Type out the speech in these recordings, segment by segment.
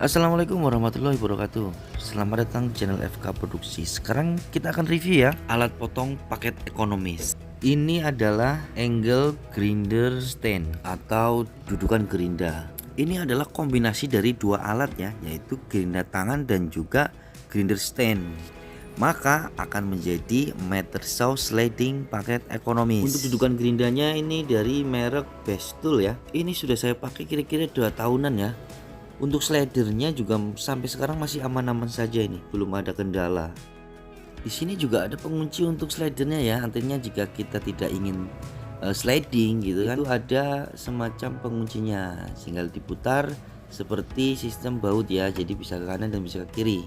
Assalamualaikum warahmatullahi wabarakatuh. Selamat datang di channel FK Produksi. Sekarang kita akan review ya alat potong paket ekonomis. Ini adalah angle grinder stand atau dudukan gerinda. Ini adalah kombinasi dari dua alat ya, yaitu gerinda tangan dan juga grinder stand. Maka akan menjadi meter saw sliding paket ekonomis. Untuk dudukan gerindanya ini dari merek Best Tool ya. Ini sudah saya pakai kira-kira 2 tahunan ya. Untuk slidernya juga sampai sekarang masih aman-aman saja, ini belum ada kendala. Di sini juga ada pengunci untuk slidernya ya. Artinya jika kita tidak ingin sliding gitu kan, itu ada semacam penguncinya, tinggal diputar seperti sistem baut ya. Jadi bisa ke kanan dan bisa ke kiri.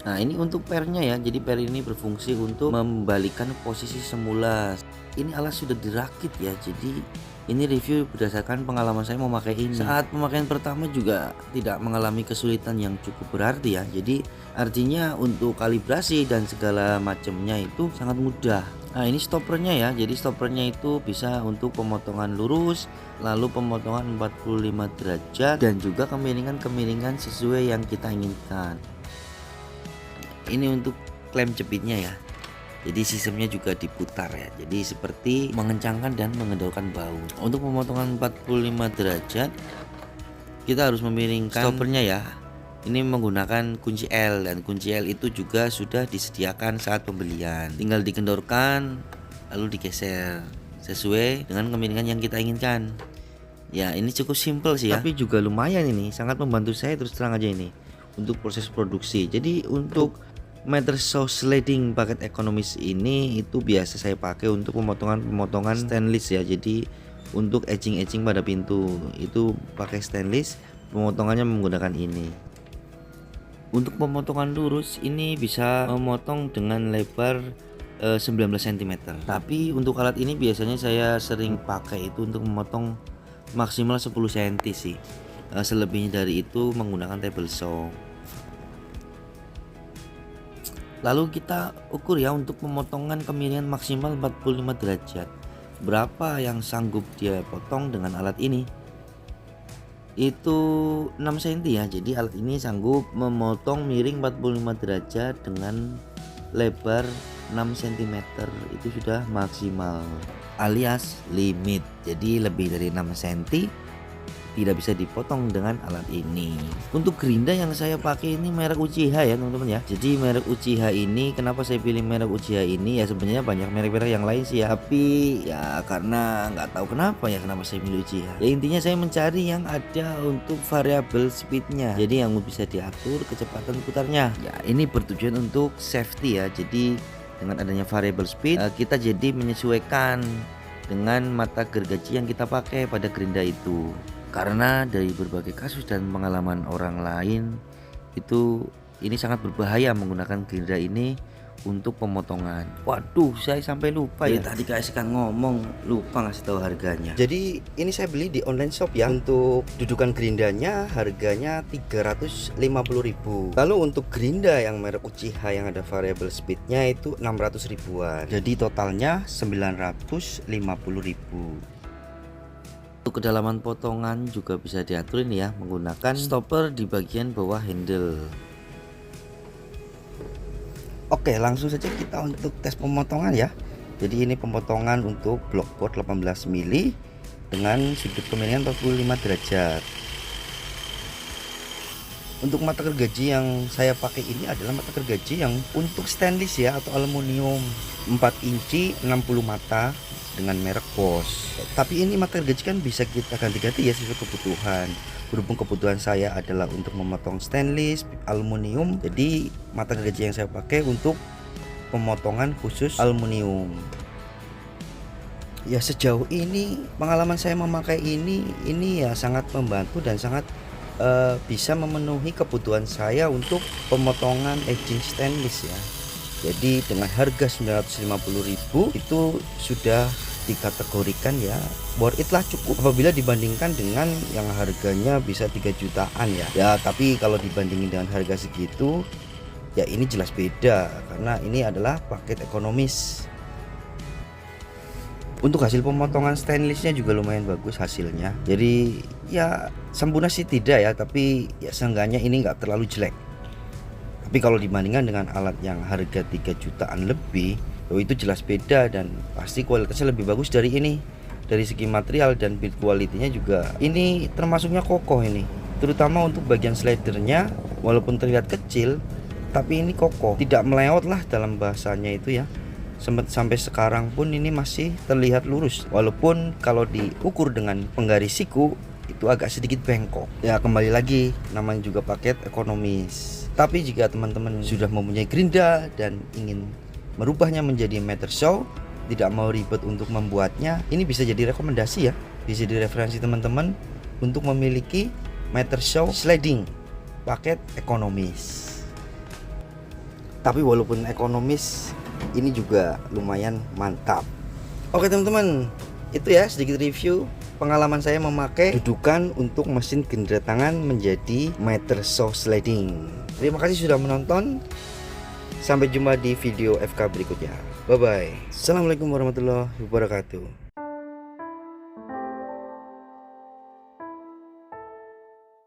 Nah, ini untuk pernya ya. Jadi per ini berfungsi untuk membalikan posisi semula. Ini alat sudah dirakit ya. Jadi ini review berdasarkan pengalaman saya memakai ini. Saat pemakaian pertama juga tidak mengalami kesulitan yang cukup berarti ya. Jadi artinya untuk kalibrasi dan segala macamnya itu sangat mudah. Nah, ini stoppernya ya. Jadi stoppernya itu bisa untuk pemotongan lurus, lalu pemotongan 45 derajat dan juga kemiringan-kemiringan sesuai yang kita inginkan. Ini untuk klem jepitnya ya. Jadi sistemnya juga diputar ya. Jadi seperti mengencangkan dan mengendorkan baut. Untuk pemotongan 45 derajat kita harus memiringkan stoppernya ya. Ini menggunakan kunci L, dan kunci L itu juga sudah disediakan saat pembelian. Tinggal dikendorkan lalu digeser sesuai dengan kemiringan yang kita inginkan. Ya, ini cukup simple sih ya. Tapi juga lumayan, ini sangat membantu saya terus terang aja ini untuk proses produksi. Jadi untuk meter saw sliding paket ekonomis ini itu biasa saya pakai untuk pemotongan stainless ya. Jadi untuk etching pada pintu itu pakai stainless, pemotongannya menggunakan ini. Untuk pemotongan lurus ini bisa memotong dengan lebar 19 cm. Tapi untuk alat ini biasanya saya sering pakai itu untuk memotong maksimal 10 cm sih. Selebihnya dari itu menggunakan table saw. Lalu kita ukur ya untuk pemotongan kemiringan maksimal 45 derajat. Berapa yang sanggup dia potong dengan alat ini? Itu 6 cm ya. Jadi alat ini sanggup memotong miring 45 derajat dengan lebar 6 cm. Itu sudah maksimal alias limit. Jadi lebih dari 6 cm tidak bisa dipotong dengan alat ini. Untuk gerinda yang saya pakai ini merek Uchiha ya teman-teman ya. Jadi merek Uchiha ini, kenapa saya pilih merek Uchiha ini ya, sebenarnya banyak merek-merek yang lain sih ya, tapi ya karena nggak tahu kenapa saya pilih Uchiha. Ya intinya saya mencari yang ada untuk variabel speednya, jadi yang bisa diatur kecepatan putarnya. Ya ini bertujuan untuk safety ya. Jadi dengan adanya variabel speed kita jadi menyesuaikan dengan mata gergaji yang kita pakai pada gerinda itu. Karena dari berbagai kasus dan pengalaman orang lain itu, ini sangat berbahaya menggunakan gerinda ini untuk pemotongan. Waduh, saya sampai lupa ya. Tadi kasihkan ngomong, lupa ngasih tahu harganya. Jadi ini saya beli di online shop ya. Untuk dudukan gerindanya harganya 350.000. Lalu untuk gerinda yang merek Uchiha yang ada variable speednya itu 600 ribuan. Jadi totalnya 950.000. Untuk kedalaman potongan juga bisa diaturin ya menggunakan stopper di bagian bawah handle. Oke, langsung saja kita untuk tes pemotongan ya. Jadi ini pemotongan untuk blockboard 18 mili dengan sudut kemiringan 45 derajat. Untuk mata gergaji yang saya pakai ini adalah mata gergaji yang untuk stainless ya, atau aluminium 4 inci 60 mata dengan merek Bosch. Tapi ini mata gergaji kan bisa kita ganti-ganti ya sesuai kebutuhan. Berhubung kebutuhan saya adalah untuk memotong stainless, aluminium, jadi mata gergaji yang saya pakai untuk pemotongan khusus aluminium. Ya sejauh ini pengalaman saya memakai ini ya sangat membantu dan sangat bisa memenuhi kebutuhan saya untuk pemotongan edging stainless ya. Jadi dengan harga 950.000 itu sudah dikategorikan ya worth it lah, cukup apabila dibandingkan dengan yang harganya bisa 3 jutaan ya. Ya tapi kalau dibandingin dengan harga segitu ya ini jelas beda, karena ini adalah paket ekonomis. Untuk hasil pemotongan stainlessnya juga lumayan bagus hasilnya. Jadi ya sempurna sih tidak ya, tapi ya seenggaknya ini nggak terlalu jelek. Tapi kalau dibandingkan dengan alat yang harga 3 jutaan lebih, itu jelas beda dan pasti kualitasnya lebih bagus dari ini. Dari segi material dan build quality-nya juga ini termasuknya kokoh ini. Terutama untuk bagian slidernya, walaupun terlihat kecil, tapi ini kokoh, tidak meleot lah dalam bahasanya itu ya. Sampai sekarang pun ini masih terlihat lurus, walaupun kalau diukur dengan penggaris siku itu agak sedikit bengkok. Ya kembali lagi, namanya juga paket ekonomis. Tapi jika teman-teman sudah mempunyai gerinda dan ingin merubahnya menjadi meter show, tidak mau ribet untuk membuatnya, ini bisa jadi rekomendasi ya, bisa jadi referensi teman-teman untuk memiliki meter show sliding paket ekonomis. Tapi walaupun ekonomis, ini juga lumayan mantap. Oke teman-teman, itu ya sedikit review pengalaman saya memakai dudukan untuk mesin gerinda tangan menjadi meter show sliding. Terima kasih sudah menonton. Sampai jumpa di video FK berikutnya. Bye bye. Assalamualaikum warahmatullahi wabarakatuh.